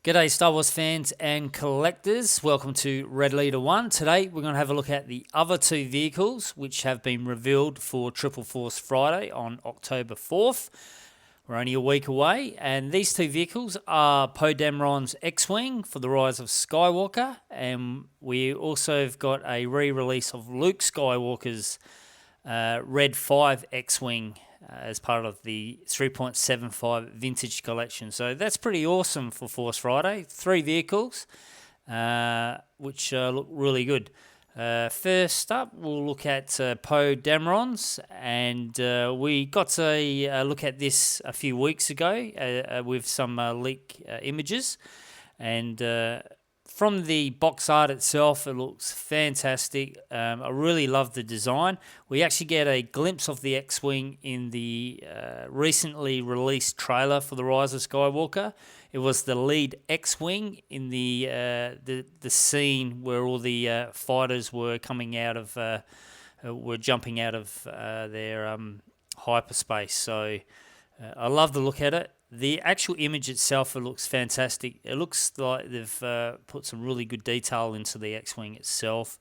G'day Star Wars fans and collectors, welcome to Red Leader 1. Today we're going to have a look at the other two vehicles which have been revealed for Triple Force Friday on October 4th. We're only a week away, and these two vehicles are Poe Dameron's X-Wing for the Rise of Skywalker, and we also have got a re-release of Luke Skywalker's Red 5 X-Wing as part of the 3.75 vintage collection. So that's pretty awesome for Force Friday. Three vehicles, which look really good. First up, we'll look at Poe Dameron's, and we got to look at this a few weeks ago with some leak images, and from the box art itself, it looks fantastic. I really love the design. We actually get a glimpse of the X-Wing in the recently released trailer for The Rise of Skywalker. It was the lead X-Wing in the scene where all the fighters were coming out of, were jumping out of their hyperspace. So I love the look at it. The actual image itself, it looks fantastic. It looks like they've put some really good detail into the X-Wing itself.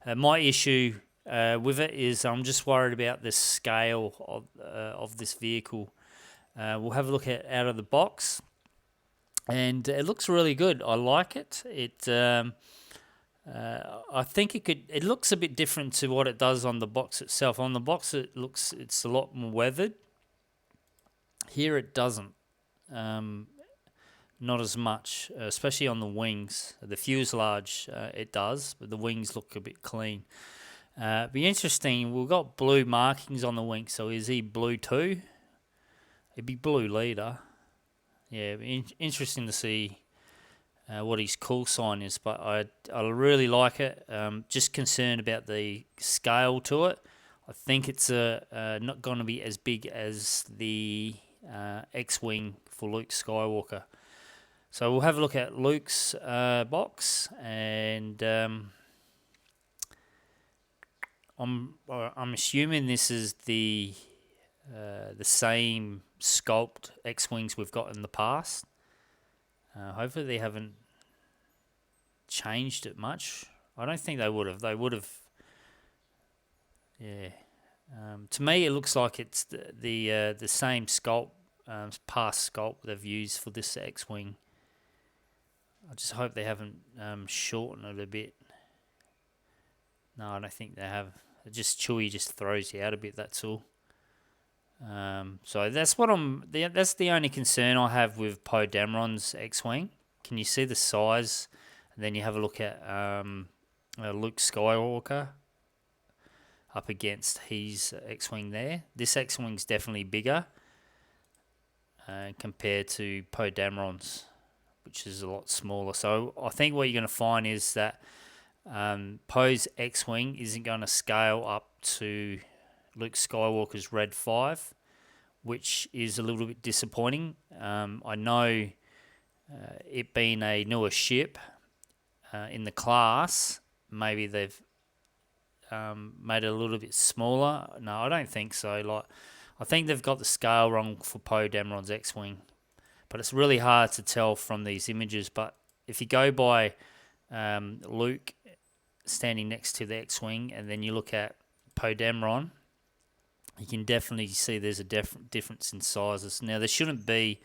My issue with it is I'm just worried about the scale of this vehicle. We'll have a look at out of the box, and it looks really good. I like it. I think it looks a bit different to what it does on the box itself. On the box, it's a lot more weathered. Here it doesn't. Not as much, especially on the wings. The fuselage, it does, but the wings look a bit clean. Be interesting. We've got blue markings on the wing, so is he blue too? He'd be blue leader. Yeah, interesting to see what his call sign is, but I really like it. Just concerned about the scale to it. I think it's not going to be as big as the X-Wing for Luke Skywalker. So we'll have a look at Luke's box, and I'm assuming this is the same sculpt X-Wings we've got in the past. Hopefully they haven't changed it much. I don't think they would have. They would have. Yeah. To me, it looks like it's the same sculpt, past sculpt they've used for this X-Wing. I just hope they haven't shortened it a bit. No, I don't think they have. Chewie just throws you out a bit. That's all. So that's that's the only concern I have with Poe Dameron's X-Wing. Can you see the size? And then you have a look at Luke Skywalker up against his X-Wing there. This X-Wing's definitely bigger compared to Poe Dameron's, which is a lot smaller. So I think what you're going to find is that Poe's X-Wing isn't going to scale up to Luke Skywalker's Red 5, which is a little bit disappointing. I know it being a newer ship in the class, maybe they've made it a little bit smaller. No, I don't think so. I think they've got the scale wrong for Poe Dameron's X-Wing, but it's really hard to tell from these images. But if you go by Luke standing next to the X-Wing, and then you look at Poe Dameron, you can definitely see there's a difference in sizes. Now, there shouldn't be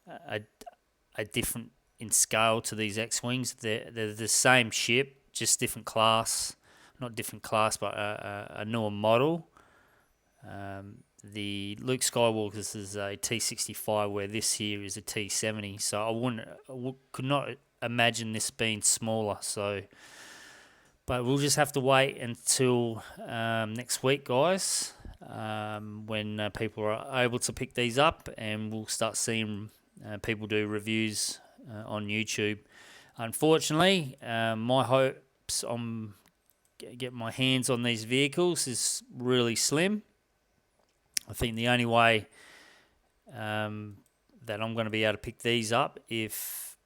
a different in scale to these X-Wings. They're the same ship, just different class. Not different class, but a newer model. The Luke Skywalker's is a T65, where this here is a T70. So I could not imagine this being smaller. So, but we'll just have to wait until next week, guys, when people are able to pick these up, and we'll start seeing people do reviews on YouTube. Unfortunately, my hopes on get my hands on these vehicles is really slim. I think the only way that I'm going to be able to pick these up if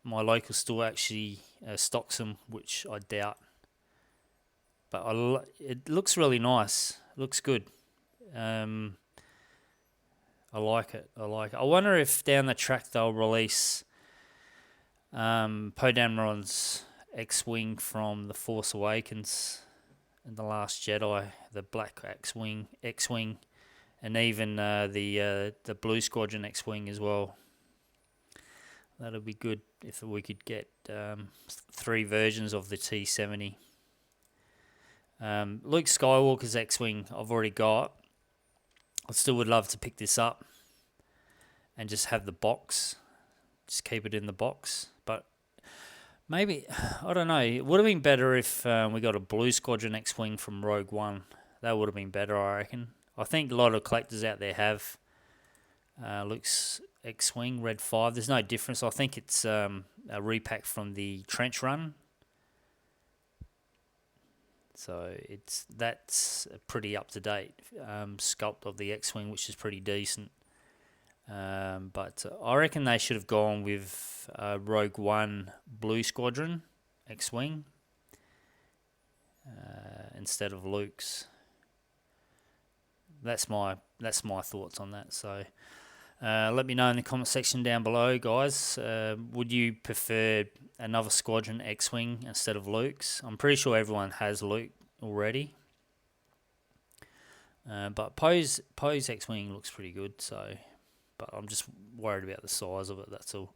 my local store actually stocks them, which I doubt. But it looks really nice. It looks good. I like it. I wonder if down the track they'll release Poe Dameron's X-Wing from The Force Awakens and The Last Jedi, the Black X-Wing, and even the Blue Squadron X-Wing as well. That'll be good if we could get 3 versions of the T-70. Luke Skywalker's X-Wing I've already got. I still would love to pick this up and just have the box. Just keep it in the box. But maybe, I don't know, it would have been better if we got a Blue Squadron X-Wing from Rogue One. That would have been better, I reckon. I think a lot of collectors out there have Luke's X-Wing Red 5. There's no difference. I think it's a repack from the Trench Run. So that's a pretty up-to-date sculpt of the X-Wing, which is pretty decent. But I reckon they should have gone with Rogue One Blue Squadron X-Wing instead of Luke's. That's my thoughts on that. So let me know in the comment section down below, guys. Would you prefer another Squadron X-Wing instead of Luke's? I'm pretty sure everyone has Luke already. But Poe's X-Wing looks pretty good, so, but I'm just worried about the size of it, that's all.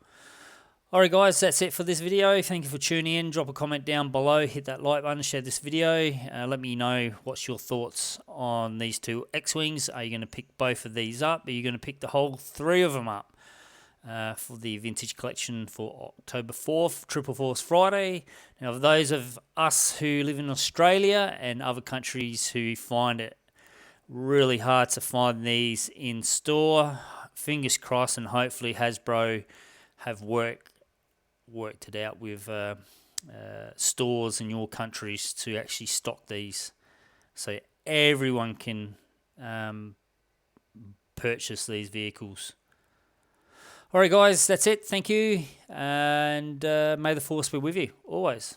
Alright guys, that's it for this video. Thank you for tuning in. Drop a comment down below, hit that like button, share this video. Let me know what's your thoughts on these 2 X-Wings. Are you going to pick both of these up? Are you going to pick the whole 3 of them up for the vintage collection for October 4th, Triple Force Friday? Now for those of us who live in Australia and other countries who find it really hard to find these in store, fingers crossed, and hopefully Hasbro have worked it out with stores in your countries to actually stock these, so everyone can purchase these vehicles. Alright guys, that's it. Thank you, and may the Force be with you always.